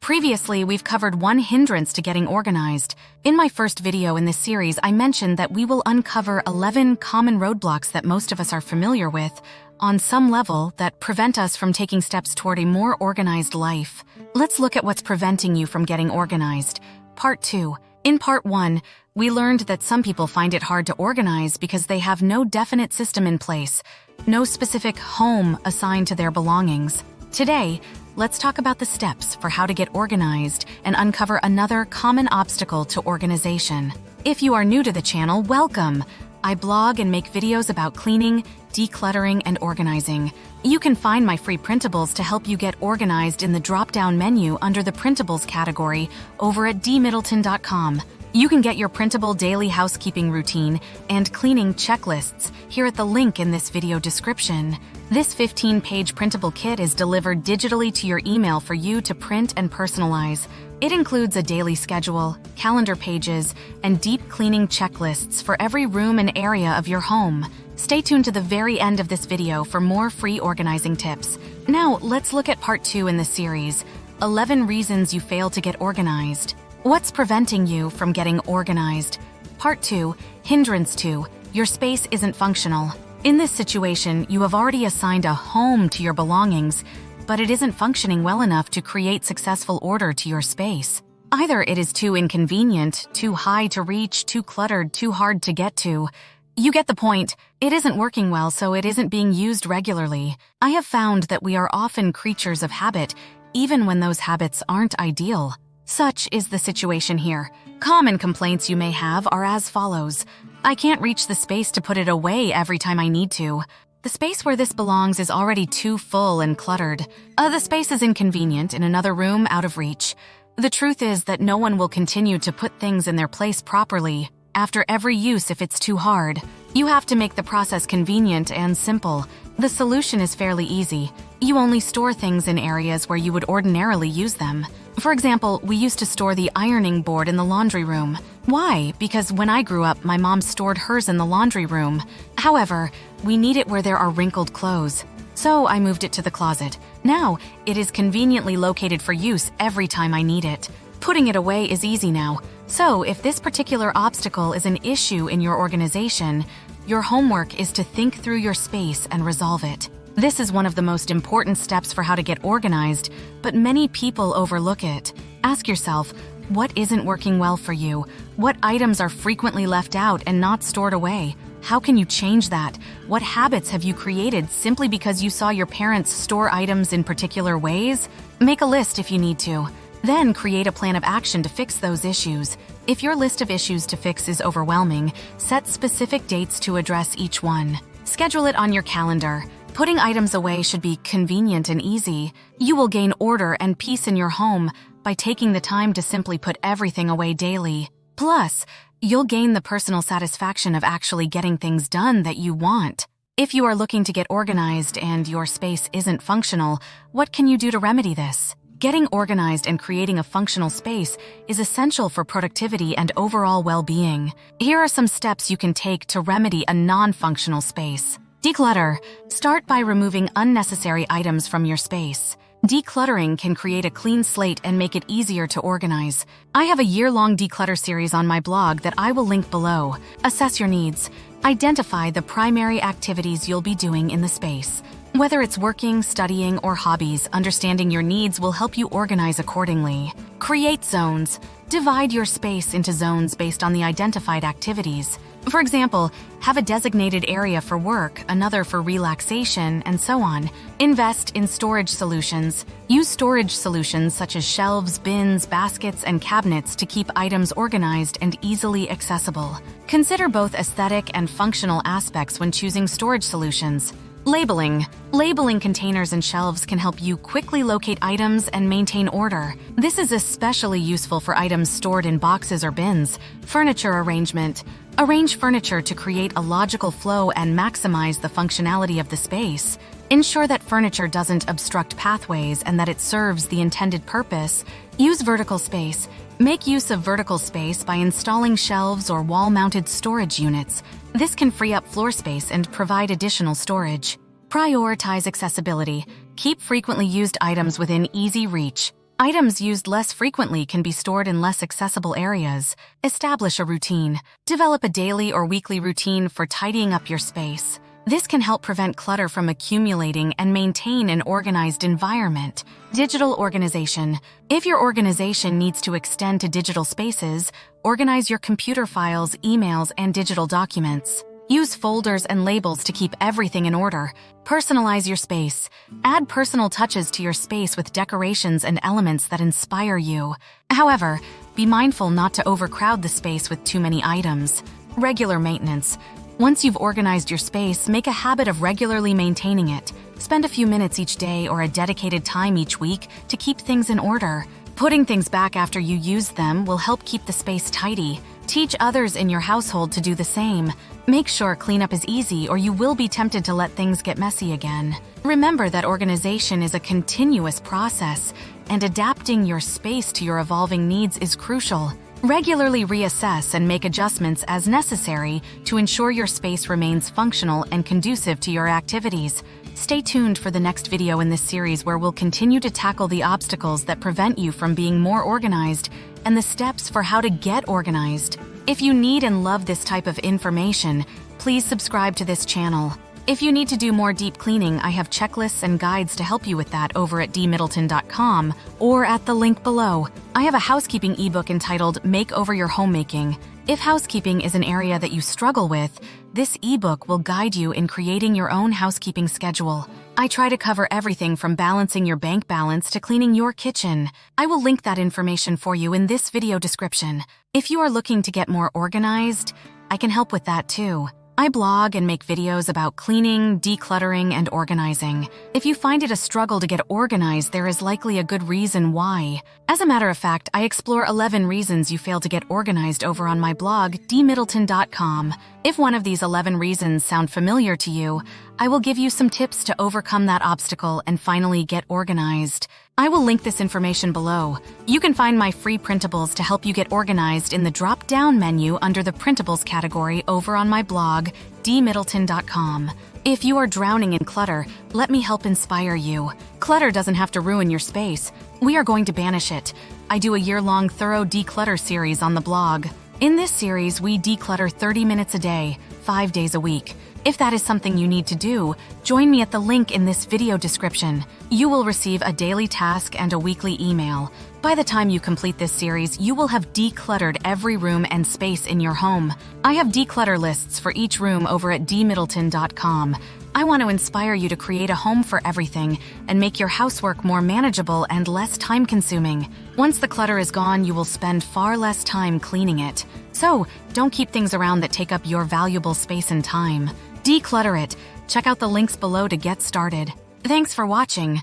Previously, we've covered one hindrance to getting organized. In my first video in this series, I mentioned that we will uncover 11 common roadblocks that most of us are familiar with, on some level, that prevent us from taking steps toward a more organized life. Let's look at what's preventing you from getting organized. Part 2. In Part 1, we learned that some people find it hard to organize because they have no definite system in place, no specific home assigned to their belongings. Today, let's talk about the steps for how to get organized and uncover another common obstacle to organization. If you are new to the channel, welcome! I blog and make videos about cleaning, decluttering, and organizing. You can find my free printables to help you get organized in the drop-down menu under the printables category over at dmiddleton.com. You can get your printable daily housekeeping routine and cleaning checklists here at the link in this video description. This 15-page printable kit is delivered digitally to your email for you to print and personalize. It includes a daily schedule, calendar pages, and deep cleaning checklists for every room and area of your home. Stay tuned to the very end of this video for more free organizing tips. Now, let's look at Part 2 in the series, 11 Reasons You Fail to Get Organized. What's preventing you from getting organized? Part 2, Hindrance 2, Your space isn't functional. In this situation, you have already assigned a home to your belongings, but it isn't functioning well enough to create successful order to your space. Either it is too inconvenient, too high to reach, too cluttered, too hard to get to. You get the point. It isn't working well, so it isn't being used regularly. I have found that we are often creatures of habit, even when those habits aren't ideal. Such is the situation here. Common complaints you may have are as follows. I can't reach the space to put it away every time I need to. The space where this belongs is already too full and cluttered. The space is inconvenient in another room out of reach. The truth is that no one will continue to put things in their place properly after every use if it's too hard. You have to make the process convenient and simple. The solution is fairly easy. You only store things in areas where you would ordinarily use them. For example, we used to store the ironing board in the laundry room. Why? Because when I grew up, my mom stored hers in the laundry room. However, we need it where there are wrinkled clothes. So I moved it to the closet. Now, it is conveniently located for use every time I need it. Putting it away is easy now. So if this particular obstacle is an issue in your organization, your homework is to think through your space and resolve it. This is one of the most important steps for how to get organized, but many people overlook it. Ask yourself, what isn't working well for you? What items are frequently left out and not stored away? How can you change that? What habits have you created simply because you saw your parents store items in particular ways? Make a list if you need to. Then create a plan of action to fix those issues. If your list of issues to fix is overwhelming, set specific dates to address each one. Schedule it on your calendar. Putting items away should be convenient and easy. You will gain order and peace in your home by taking the time to simply put everything away daily. Plus, you'll gain the personal satisfaction of actually getting things done that you want. If you are looking to get organized and your space isn't functional, what can you do to remedy this? Getting organized and creating a functional space is essential for productivity and overall well-being. Here are some steps you can take to remedy a non-functional space. Declutter. Start by removing unnecessary items from your space. Decluttering can create a clean slate and make it easier to organize. I have a year-long declutter series on my blog that I will link below. Assess your needs. Identify the primary activities you'll be doing in the space. Whether it's working, studying, or hobbies, understanding your needs will help you organize accordingly. Create zones. Divide your space into zones based on the identified activities. For example, have a designated area for work, another for relaxation, and so on. Invest in storage solutions. Use storage solutions such as shelves, bins, baskets, and cabinets to keep items organized and easily accessible. Consider both aesthetic and functional aspects when choosing storage solutions. Labeling. Labeling containers and shelves can help you quickly locate items and maintain order. This is especially useful for items stored in boxes or bins. Furniture arrangement. Arrange furniture to create a logical flow and maximize the functionality of the space. Ensure that furniture doesn't obstruct pathways and that it serves the intended purpose. Use vertical space. Make use of vertical space by installing shelves or wall-mounted storage units. This can free up floor space and provide additional storage. Prioritize accessibility. Keep frequently used items within easy reach. Items used less frequently can be stored in less accessible areas. Establish a routine. Develop a daily or weekly routine for tidying up your space. This can help prevent clutter from accumulating and maintain an organized environment. Digital organization. If your organization needs to extend to digital spaces, organize your computer files, emails, and digital documents. Use folders and labels to keep everything in order. Personalize your space. Add personal touches to your space with decorations and elements that inspire you. However, be mindful not to overcrowd the space with too many items. Regular maintenance. Once you've organized your space, make a habit of regularly maintaining it. Spend a few minutes each day or a dedicated time each week to keep things in order. Putting things back after you use them will help keep the space tidy. Teach others in your household to do the same. Make sure cleanup is easy or you will be tempted to let things get messy again. Remember that organization is a continuous process, and adapting your space to your evolving needs is crucial. Regularly reassess and make adjustments as necessary to ensure your space remains functional and conducive to your activities. Stay tuned for the next video in this series where we'll continue to tackle the obstacles that prevent you from being more organized and the steps for how to get organized. If you need and love this type of information, please subscribe to this channel. If you need to do more deep cleaning, I have checklists and guides to help you with that over at dmiddleton.com or at the link below. I have a housekeeping ebook entitled Make Over Your Homemaking. If housekeeping is an area that you struggle with, this ebook will guide you in creating your own housekeeping schedule. I try to cover everything from balancing your bank balance to cleaning your kitchen. I will link that information for you in this video description. If you are looking to get more organized, I can help with that too. I blog and make videos about cleaning, decluttering, and organizing. If you find it a struggle to get organized, there is likely a good reason why. As a matter of fact, I explore 11 reasons you fail to get organized over on my blog, dmiddleton.com. If one of these 11 reasons sound familiar to you, I will give you some tips to overcome that obstacle and finally get organized. I will link this information below. You can find my free printables to help you get organized in the drop-down menu under the printables category over on my blog, dmiddleton.com. If you are drowning in clutter, let me help inspire you. Clutter doesn't have to ruin your space. We are going to banish it. I do a year-long thorough declutter series on the blog. In this series, we declutter 30 minutes a day, 5 days a week. If that is something you need to do, join me at the link in this video description. You will receive a daily task and a weekly email. By the time you complete this series, you will have decluttered every room and space in your home. I have declutter lists for each room over at dmiddleton.com. I want to inspire you to create a home for everything and make your housework more manageable and less time-consuming. Once the clutter is gone, you will spend far less time cleaning it. So, don't keep things around that take up your valuable space and time. Declutter it. Check out the links below to get started. Thanks for watching.